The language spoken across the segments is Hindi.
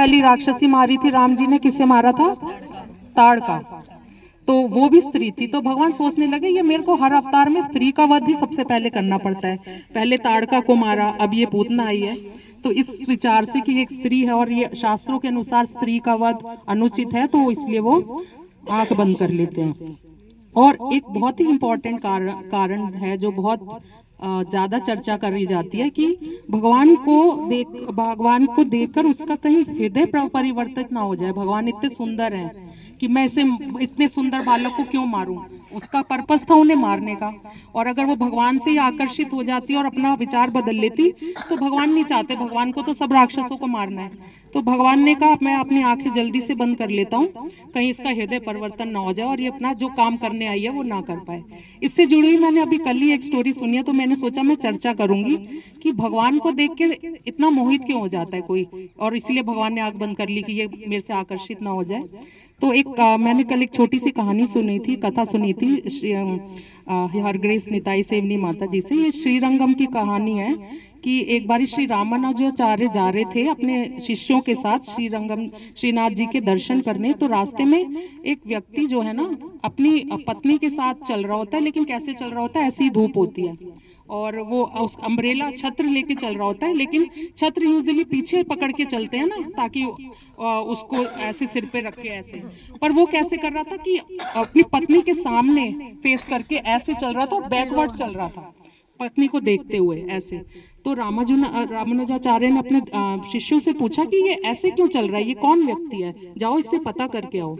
पहली राक्षसी मारी थी राम जी ने, किसे मारा था? ताड़का। तो वो भी स्त्री थी। तो भगवान सोचने लगे ये मेरे को हर अवतार में स्त्री का वध ही सबसे पहले करना पड़ता है। पहले ताड़का को मारा, अब ये पूतना आई है। तो इस विचार से कि एक स्त्री है और ये शास्त्रों के अनुसार स्त्री का वध अनुचित है, तो इसलिए वो आंख बंद कर लेते हैं। और एक बहुत ही इंपॉर्टेंट कारण है जो बहुत ज्यादा चर्चा करी जाती है कि भगवान को देखकर उसका कहीं हृदय परिवर्तित ना हो जाए। भगवान इतने सुंदर हैं कि मैं इसे इतने सुंदर बालक को क्यों मारूं। उसका पर्पस था उन्हें मारने का। और अगर वो भगवान से ही आकर्षित हो जाती और अपना विचार बदल लेती तो भगवान नहीं चाहते, भगवान को तो सब राक्षसों को मारना है। तो भगवान ने कहा मैं अपनी आंखें जल्दी से बंद कर लेता हूँ, कहीं इसका हृदय परिवर्तन ना हो जाए और ये अपना जो काम करने आई है वो ना कर पाए। इससे जुड़ी हुई मैंने अभी कल ही एक स्टोरी सुनी है, तो मैंने सोचा मैं चर्चा करूंगी कि भगवान को देख के इतना मोहित क्यों हो जाता है कोई, और इसलिए भगवान ने आंख बंद कर ली कि ये मेरे से आकर्षित ना हो जाए। तो मैंने कल एक छोटी सी कहानी सुनी थी, कथा सुनी थी श्री हरग्रेस निताई सेवनी माता जी से। ये श्रीरंगम की कहानी है कि एक बारी श्री रामानुजाचार्य जा रहे थे अपने शिष्यों के साथ श्रीरंगम श्रीनाथ जी के दर्शन करने। तो रास्ते में एक व्यक्ति जो है ना अपनी पत्नी के साथ चल रहा होता है, लेकिन कैसे चल रहा होता है, ऐसी धूप होती है और वो उस अम्ब्रेला छत्र लेके चल रहा होता है, लेकिन छत्र यूजुअली पीछे पकड़ के चलते हैं ना ताकि उसको ऐसे सिर पे रख के ऐसे। पर वो कैसे कर रहा था कि अपनी पत्नी के सामने फेस करके ऐसे चल रहा था और बैकवर्ड चल रहा था पत्नी को देखते हुए ऐसे। तो रामानुजाचार्य ने अपने शिष्यों से पूछा कि ये ऐसे क्यों चल रहा है, ये कौन व्यक्ति है, जाओ इससे पता करके आओ।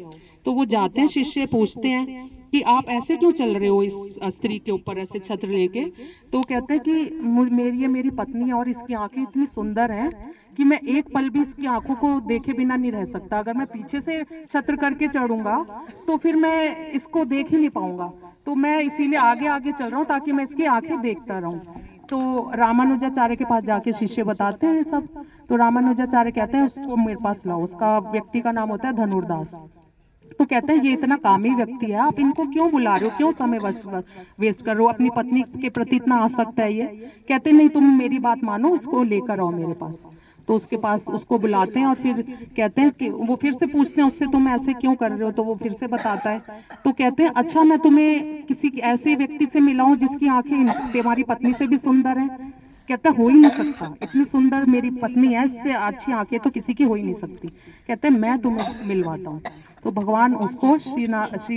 तो वो जाते हैं, शिष्य पूछते हैं कि आप ऐसे क्यों चल रहे हो इस स्त्री के ऊपर ऐसे छत्र लेके। तो कहते हैं कि मेरी पत्नी है और इसकी आंखें इतनी सुंदर हैं कि मैं एक पल भी इसकी आंखों को देखे बिना नहीं रह सकता। अगर मैं पीछे से छत्र करके चढ़ूंगा तो फिर मैं इसको देख ही नहीं पाऊंगा, तो मैं इसीलिए आगे आगे चल रहा हूँ ताकि मैं इसकी आंखें देखता रहूं। तो रामानुजाचार्य के पास जाके शिष्य बताते हैं सब। तो रामानुजाचार्य कहते हैं उसको मेरे पास लाओ। उसका व्यक्ति का नाम होता है धनुर्दास। तो कहते हैं ये इतना कामी व्यक्ति है, आप इनको क्यों बुला रहे हो, क्यों समय वेस्ट कर रहे हो, अपनी पत्नी के प्रति इतना आसक्त है ये। कहते नहीं तुम मेरी बात मानो, इसको लेकर आओ मेरे पास। तो उसके पास उसको बुलाते हैं और फिर कहते हैं कि वो फिर से पूछते हैं उससे तुम ऐसे क्यों कर रहे हो। तो वो फिर से बताता है। तो कहते हैं अच्छा मैं तुम्हें किसी ऐसे व्यक्ति से मिलाऊं जिसकी आंखें तुम्हारी पत्नी से भी सुंदर है। कहता हो ही नहीं सकता, इतनी सुंदर मेरी पत्नी है, इससे अच्छी आंखें तो किसी की हो ही नहीं सकती। कहते हैं मैं तुम्हें मिलवाता हूँ। तो भगवान उसको श्री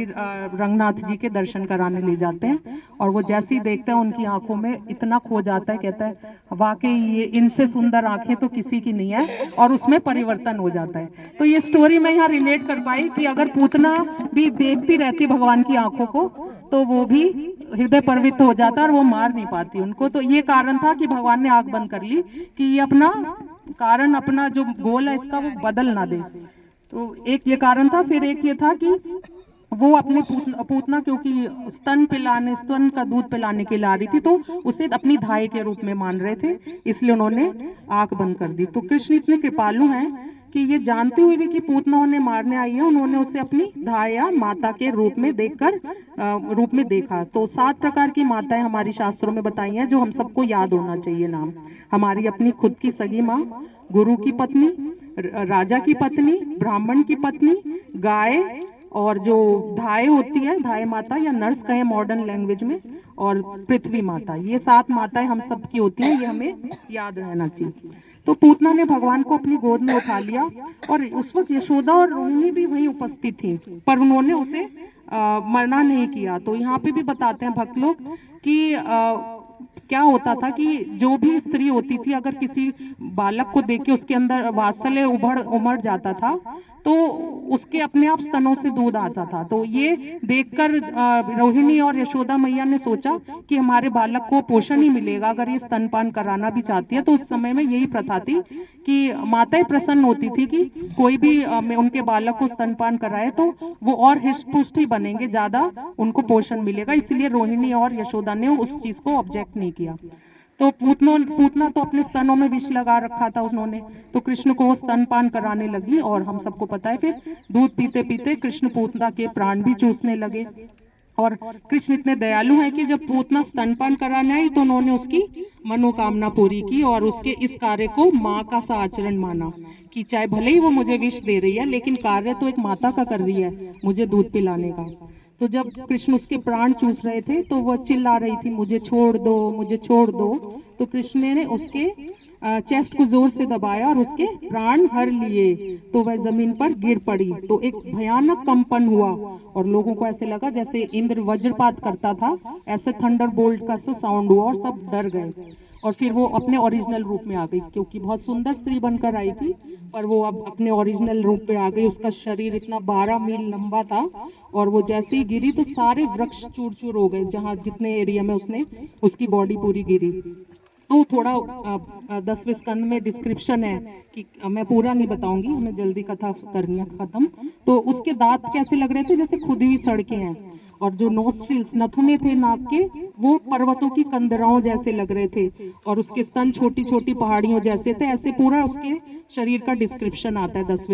रंगनाथ जी के दर्शन कराने ले जाते हैं और वो जैसे ही देखते हैं उनकी आंखों में इतना खो जाता है। कहता है वाकई ये इनसे सुंदर आंखें तो किसी की नहीं है, और उसमें परिवर्तन हो जाता है। तो ये स्टोरी मैं यहाँ रिलेट कर पाई कि अगर पूतना भी देखती रहती भगवान की आंखों को तो वो भी हृदय परिवर्तित हो जाता और वो मार नहीं पाती उनको। तो ये कारण था कि भगवान ने आंख बंद कर ली कि ये अपना कारण, अपना जो गोल है इसका वो बदल ना दे। तो एक ये कारण था। फिर एक ये था कि वो अपने पूतना क्योंकि स्तन का दूध पिलाने के लिए आ रही थी, तो उसे अपनी धाय के रूप में मान रहे थे, इसलिए उन्होंने आंख बंद कर दी। तो कृष्ण इतने कृपालु हैं कि ये जानते हुए भी कि पूतना उन्हें मारने आई है, उन्होंने उसे अपनी धाय या माता के रूप में देखा। तो 7 प्रकार की माताएं हमारी शास्त्रों में बताई हैं जो हम सबको याद होना चाहिए नाम। हमारी अपनी खुद की सगी माँ, गुरु की पत्नी, राजा की पत्नी, ब्राह्मण की पत्नी, गाय, और जो धाय होती है धाय माता या नर्स कहें मॉडर्न लैंग्वेज में, और पृथ्वी माता। ये 7 माताएं हम सब की होती हैं, ये हमें याद रहना चाहिए। तो पूतना ने भगवान को अपनी गोद में उठा लिया और उस वक्त यशोदा और रोहिणी भी वहीं उपस्थित थी, पर उन्होंने उसे मना नहीं किया। तो यहाँ पे भी बताते हैं भक्त लोग कि क्या होता था कि जो भी स्त्री होती थी अगर किसी बालक को देख के उसके अंदर वात्सल्य उमड़ जाता था तो उसके अपने आप स्तनों से दूध आता था। तो ये देखकर रोहिणी और यशोदा मैया ने सोचा कि हमारे बालक को पोषण ही मिलेगा अगर ये स्तनपान कराना भी चाहती है। तो उस समय में यही प्रथा थी कि माताएं प्रसन्न होती थी कि कोई भी उनके बालक को स्तनपान कराए तो वो और हृष्ट पुष्ट ही बनेंगे, ज्यादा उनको पोषण मिलेगा। इसलिए रोहिणी और यशोदा ने उस चीज को ऑब्जेक्ट नहीं किया। तो पूतना तो अपने स्तनों में विष लगा रखा था उन्होंने, तो कृष्ण को वो स्तनपान कराने लगी और हम सबको पता है फिर दूध पीते पीते कृष्ण पूतना के प्राण भी चूसने लगे। और कृष्ण इतने दयालु हैं कि जब पूतना स्तनपान कराने आई तो उन्होंने उसकी मनोकामना पूरी की और उसके इस कार्य को माँ का सा आचरण माना कि चाहे भले ही वो मुझे विष दे रही है लेकिन कार्य तो एक माता का कर रही है मुझे दूध पिलाने का। तो जब कृष्ण उसके प्राण चूस रहे थे तो वह चिल्ला रही थी मुझे छोड़ दो मुझे छोड़ दो। तो कृष्ण ने उसके चेस्ट को जोर से दबाया और उसके प्राण हर लिए तो वह जमीन पर गिर पड़ी। तो एक भयानक कंपन हुआ और लोगों को ऐसे लगा जैसे इंद्र वज्रपात करता था, ऐसे थंडर बोल्ट का सा साउंड हुआ और सब डर गए। और फिर वो अपने ओरिजिनल रूप में आ गई क्योंकि बहुत सुंदर स्त्री बनकर आई थी, पर वो अब अपने ओरिजिनल रूप में आ गई। उसका शरीर इतना 12 मील लंबा था और वो जैसे ही गिरी तो सारे वृक्ष चूर चूर हो गए जहाँ जितने एरिया में उसने उसकी बॉडी पूरी गिरी। तो थोड़ा 10वें स्कंद में डिस्क्रिप्शन है कि मैं पूरा नहीं बताऊंगी, हमें जल्दी कथा करनी है खत्म। तो उसके दांत कैसे लग रहे थे जैसे खुदी हुई सड़कें हैं और जो नोस्ट्रिल्स नथुने थे नाक के वो पर्वतों की कंदराओं जैसे लग रहे थे और उसके स्तन छोटी छोटी पहाड़ियों जैसे थे। ऐसे पूरा उसके शरीर का डिस्क्रिप्शन आता है 10वें